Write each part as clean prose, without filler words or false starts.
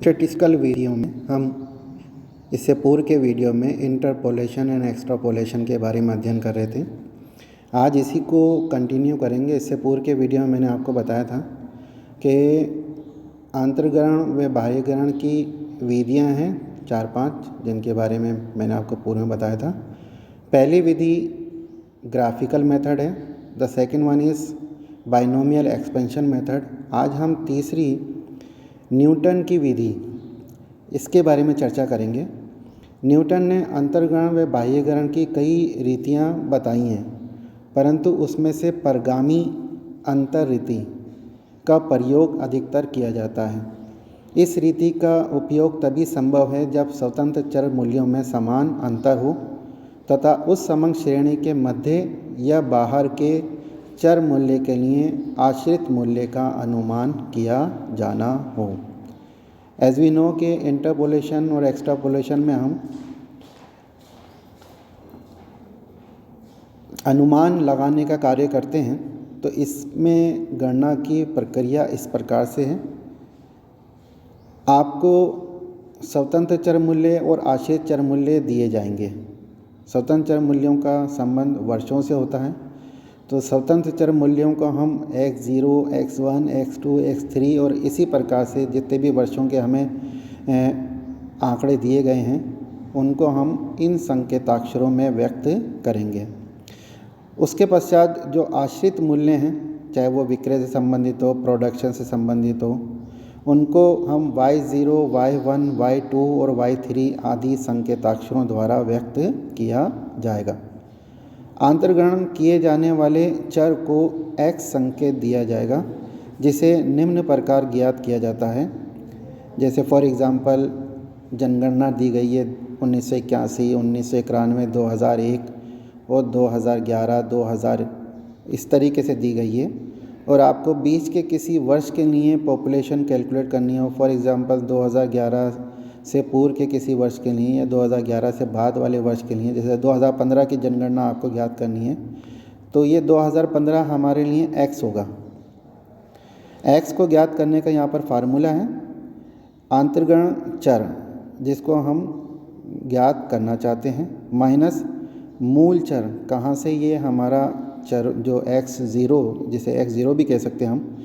Statistical video में हम इससे पूर्व के वीडियो में इंटरपोलेशन एंड एक्सट्रापोलेशन के बारे में अध्ययन कर रहे थे। आज इसी को कंटिन्यू करेंगे। इससे पूर्व के वीडियो में मैंने आपको बताया था कि आंतरग्रहण व बाह्यग्रहण की विधियां हैं 4-5, जिनके बारे में मैंने आपको पूर्व में बताया था। पहली विधि ग्राफिकल मेथड है। The second one is binomial expansion method. आज हम तीसरी न्यूटन की विधि, इसके बारे में चर्चा करेंगे। न्यूटन ने अंतर्ग्रहण व बाह्यग्रहण की कई रीतियाँ बताई हैं, परंतु उसमें से परगामी अंतर रीति का प्रयोग अधिकतर किया जाता है। इस रीति का उपयोग तभी संभव है जब स्वतंत्र चर मूल्यों में समान अंतर हो तथा उस समंग श्रेणी के मध्य या बाहर के चर मूल्य के लिए आश्रित मूल्य का अनुमान किया जाना हो। एज वी नो के इंटरपोलेशन और एक्सट्रापोलेशन में हम अनुमान लगाने का कार्य करते हैं, तो इसमें गणना की प्रक्रिया इस प्रकार से है। आपको स्वतंत्र चर मूल्य और आश्रित चर मूल्य दिए जाएंगे। स्वतंत्र चर मूल्यों का संबंध वर्षों से होता है, तो स्वतंत्र चर मूल्यों को हम x0, x1, x2, x3 और इसी प्रकार से जितने भी वर्षों के हमें आंकड़े दिए गए हैं उनको हम इन संकेताक्षरों में व्यक्त करेंगे। उसके पश्चात जो आश्रित मूल्य हैं, चाहे वो विक्रय से संबंधित हो, प्रोडक्शन से संबंधित हो, उनको हम y0, y1, y2 और y3 आदि संकेताक्षरों द्वारा व्यक्त किया जाएगा। अंतर्ग्रहण किए जाने वाले चर को x संकेत दिया जाएगा, जिसे निम्न प्रकार ज्ञात किया जाता है। जैसे फॉर एग्ज़ाम्पल जनगणना दी गई है 1981, 1991, 2001 और 2011, 2000 इस तरीके से दी गई है। और आपको बीच के किसी वर्ष के लिए पॉपुलेशन कैलकुलेट करनी हो, फॉर एग्ज़ाम्पल 2011 से पूर्व के किसी वर्ष के लिए या 2011 से बाद वाले वर्ष के लिए, जैसे 2015 की जनगणना आपको ज्ञात करनी है, तो ये 2015 हमारे लिए x होगा। x को ज्ञात करने का यहाँ पर फार्मूला है अंतर्ग्रहण चर, जिसको हम ज्ञात करना चाहते हैं, माइनस मूल चर। कहाँ से? ये हमारा चर जो x0, जिसे x0 भी कह सकते हैं हम,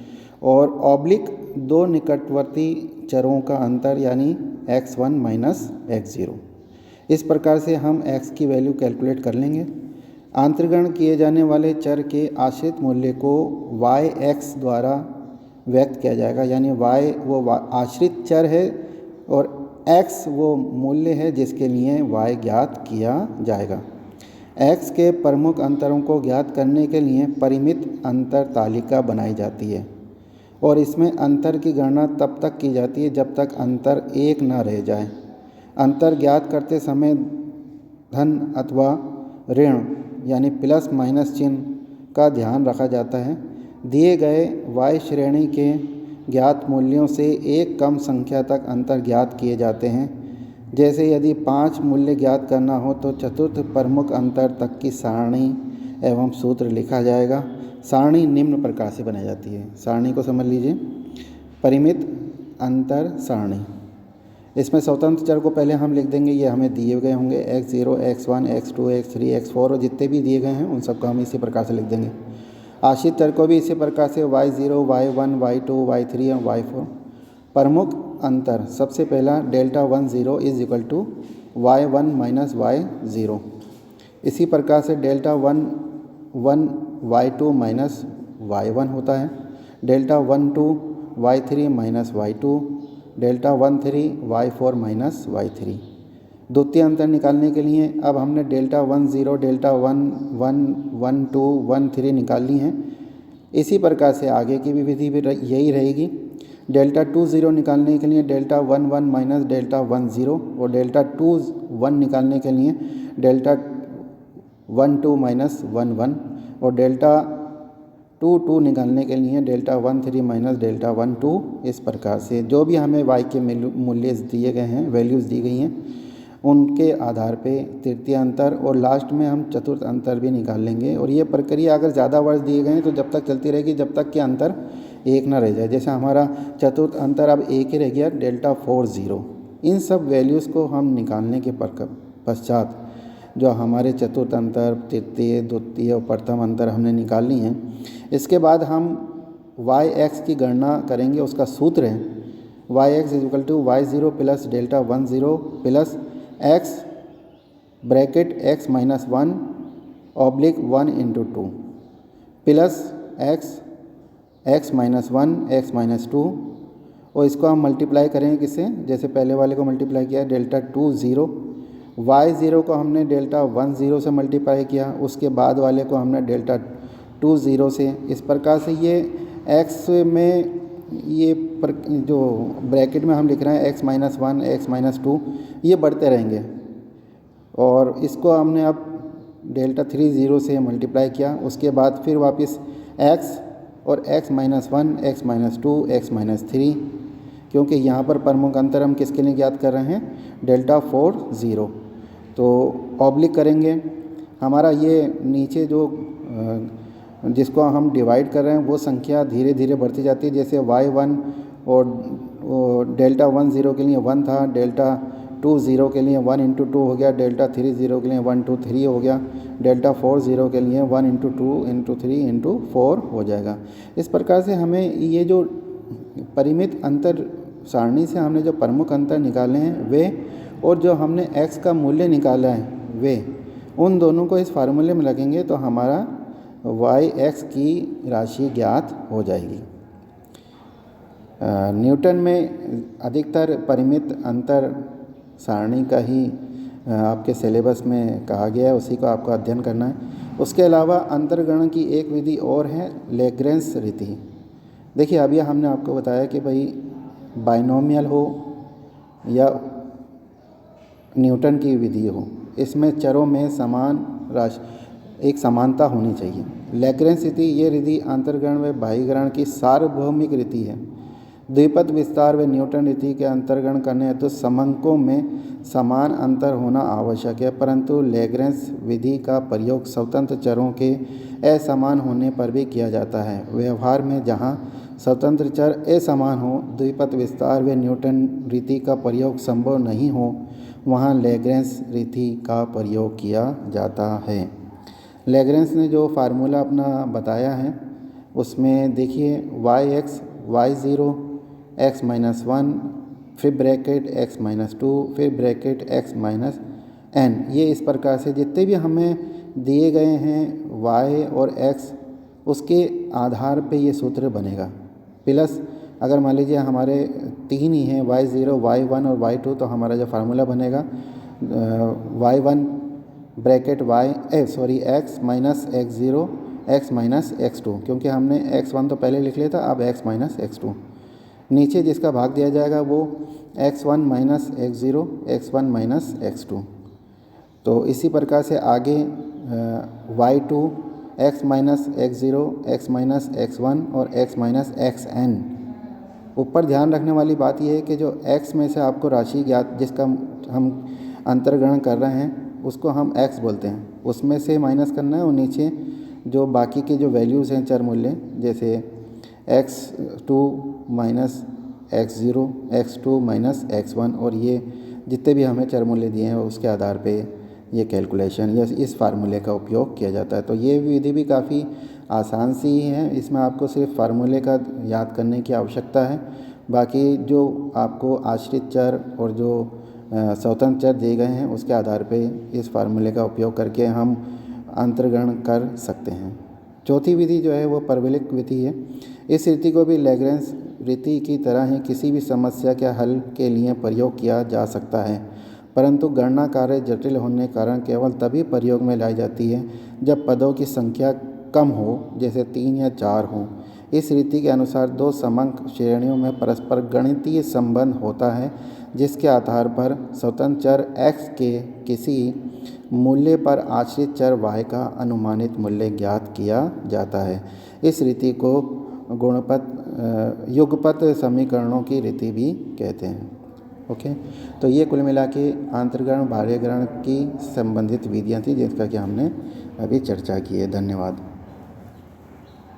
और ऑब्लिक दो निकटवर्ती चरों का अंतर यानी x1 माइनस x0। इस प्रकार से हम x की वैल्यू कैलकुलेट कर लेंगे। अंतर्ग्रहण किए जाने वाले चर के आश्रित मूल्य को yx द्वारा व्यक्त किया जाएगा, यानी y वो आश्रित चर है और x वो मूल्य है जिसके लिए y ज्ञात किया जाएगा। x के प्रमुख अंतरों को ज्ञात करने के लिए परिमित अंतर तालिका बनाई जाती है और इसमें अंतर की गणना तब तक की जाती है जब तक अंतर एक न रह जाए। अंतर ज्ञात करते समय धन अथवा ऋण यानी प्लस माइनस चिन्ह का ध्यान रखा जाता है। दिए गए y श्रेणी के ज्ञात मूल्यों से एक कम संख्या तक अंतर ज्ञात किए जाते हैं। जैसे यदि 5 मूल्य ज्ञात करना हो तो चतुर्थ प्रमुख अंतर तक की सारणी एवं सूत्र लिखा जाएगा। सारणी निम्न प्रकार से बनाई जाती है। सारणी को समझ लीजिए, परिमित अंतर सारणी। इसमें स्वतंत्र चर को पहले हम लिख देंगे, ये हमें दिए गए होंगे x0, x1, x2, x3, x4 और जितने भी दिए गए हैं उन सबको हम इसी प्रकार से लिख देंगे। आश्रित चर को भी इसी प्रकार से y0, y1, y2, y3 और y4। प्रमुख अंतर सबसे पहला Δ10 is equal to y1 minus y0। इसी प्रकार से Δ11 y2 माइनस y1 होता है। Δ12 y3 minus y2, Δ13 y4 minus y3। द्वितीय अंतर निकालने के लिए अब हमने Δ10, Δ11, 12, 13 निकाल ली हैं। इसी प्रकार से आगे की भी विधि भी यही रहेगी। Δ20 निकालने के लिए Δ11 माइनस Δ10 और Δ21 निकालने के लिए Δ12 माइनस 11 और Δ22 निकालने के लिए Δ13 माइनस Δ12। इस प्रकार से जो भी हमें y के मूल्य दिए गए हैं, वैल्यूज़ दी गई हैं, उनके आधार पे तृतीय अंतर और लास्ट में हम चतुर्थ अंतर भी निकाल लेंगे। और ये प्रक्रिया अगर ज़्यादा वर्ष दिए गए हैं तो जब तक चलती रहेगी जब तक कि अंतर एक ना रह जाए। जैसे हमारा चतुर्थ अंतर अब एक ही रह गया, डेल्टा 4 0। इन सब वैल्यूज़ को हम निकालने के पश्चात जो हमारे चतुर्थ अंतर, तृतीय, द्वितीय और प्रथम अंतर हमने निकाल ली हैं, इसके बाद हम वाई एक्स की गणना करेंगे। उसका सूत्र है y x equal to y zero plus delta 1 0 plus x bracket x minus 1 oblique 1 into 2 plus x minus 1 x minus 2, और इसको हम मल्टीप्लाई करेंगे किससे, जैसे पहले वाले को मल्टीप्लाई किया डेल्टा 2 0, वाई ज़ीरो को हमने डेल्टा 1 0 से मल्टीप्लाई किया, उसके बाद वाले को हमने डेल्टा 2 0 से। इस प्रकार से ये एक्स में ये जो ब्रैकेट में हम लिख रहे हैं एक्स माइनस 1 एक्स माइनस 2, ये बढ़ते रहेंगे, और इसको हमने अब डेल्टा 3 0 से मल्टीप्लाई किया। उसके बाद फिर वापस एक्स और x minus 1 x minus 2 x minus 3, क्योंकि यहाँ पर प्रमुख अंतर हम किसके लिए ज्ञात कर रहे हैं, डेल्टा 4 0। तो ऑब्लिक करेंगे, हमारा ये नीचे जो जिसको हम डिवाइड कर रहे हैं वो संख्या धीरे धीरे बढ़ती जाती है। जैसे y1 और डेल्टा 1 0 के लिए 1 था, डेल्टा 2 0 के लिए 1 इंटू 2 हो गया, डेल्टा 3 0 के लिए 1 2 3 हो गया, डेल्टा 4 0 के लिए 1 इंटू 2 इंटू 3 इंटू 4 हो जाएगा। इस प्रकार से हमें ये जो परिमित अंतर सारणी से हमने जो प्रमुख अंतर निकाले हैं वे, और जो हमने x का मूल्य निकाला है वे, उन दोनों को इस फार्मूले में लगेंगे तो हमारा वाई एक्स की राशि ज्ञात हो जाएगी। न्यूटन में अधिकतर परिमित अंतर सारणी का ही आपके सिलेबस में कहा गया है, उसी को आपको अध्ययन करना है। उसके अलावा अंतर्गणन की एक विधि और है, लैग्रेंज रीति। देखिए अभी हमने आपको बताया कि भाई बाइनोमियल हो या न्यूटन की विधि हो, इसमें चरों में समान राशि एक समानता होनी चाहिए। लैग्रेंज रीति ये रीति अंतर्गण व बाह्यगण की सार्वभौमिक रीति है। द्विपद विस्तार व न्यूटन रीति के अंतर्गण करने हेतु समंकों में समान अंतर होना आवश्यक है, परंतु लैग्रेंज विधि का प्रयोग स्वतंत्र चरों के असमान होने पर भी किया जाता है। व्यवहार में जहाँ स्वतंत्र चर असमान हो, द्विपद विस्तार व न्यूटन रीति का प्रयोग संभव नहीं हो, वहाँ लैग्रेंज रीति का प्रयोग किया जाता है। लैग्रेंज ने जो फार्मूला अपना बताया है उसमें देखिए y x y zero x minus 1 फिर ब्रैकेट एक्स माइनस 2 फिर ब्रैकेट एक्स माइनस n, ये इस प्रकार से जितने भी हमें दिए गए हैं y और x, उसके आधार पे ये सूत्र बनेगा। प्लस अगर मान लीजिए हमारे तीन ही हैं y0 y1 और y2, तो हमारा जो फार्मूला बनेगा y1 bracket x minus x0 x minus x2, क्योंकि हमने x1 तो पहले लिख लिया था, अब x माइनस x2। नीचे जिसका भाग दिया जाएगा वो x1 minus x0 x1 minus x2। तो इसी प्रकार से आगे y2 x minus x0 x minus x1 और x माइनस xn। ऊपर ध्यान रखने वाली बात यह है कि जो x में से आपको राशि ज्ञात जिसका हम अंतर्ग्रहण कर रहे हैं उसको हम x बोलते हैं, उसमें से माइनस करना है, और नीचे जो बाकी के जो वैल्यूज़ हैं चर मूल्य, जैसे x2 minus x0 x2 minus x1, और ये जितने भी हमें चर मूल्य दिए हैं उसके आधार पे ये कैलकुलेशन या इस फार्मूले का उपयोग किया जाता है। तो ये विधि भी काफ़ी आसान सी ही है, इसमें आपको सिर्फ फार्मूले का याद करने की आवश्यकता है। बाकी जो आपको आश्रित चर और जो स्वतंत्र चर दिए गए हैं उसके आधार पे इस फार्मूले का उपयोग करके हम अंतर्गण कर सकते हैं। चौथी विधि जो है वो परवलयिक विधि है। इस रीति को भी लैग्रेंज रीति की तरह ही किसी भी समस्या के हल के लिए प्रयोग किया जा सकता है, परंतु गणना कार्य जटिल होने के कारण केवल तभी प्रयोग में लाई जाती है जब पदों की संख्या कम हो, जैसे 3 या 4 हो। इस रीति के अनुसार दो समंक श्रेणियों में परस्पर गणितीय संबंध होता है, जिसके आधार पर स्वतंत्र चर x के किसी मूल्य पर आश्रित चर y का अनुमानित मूल्य ज्ञात किया जाता है। इस रीति को युगपत समीकरणों की रीति भी कहते हैं। ओके, तो ये कुल मिला के अंतर्ग्रहण बाह्यग्रहण की संबंधित विधियाँ थी जिसका कि हमने अभी चर्चा की है। धन्यवाद।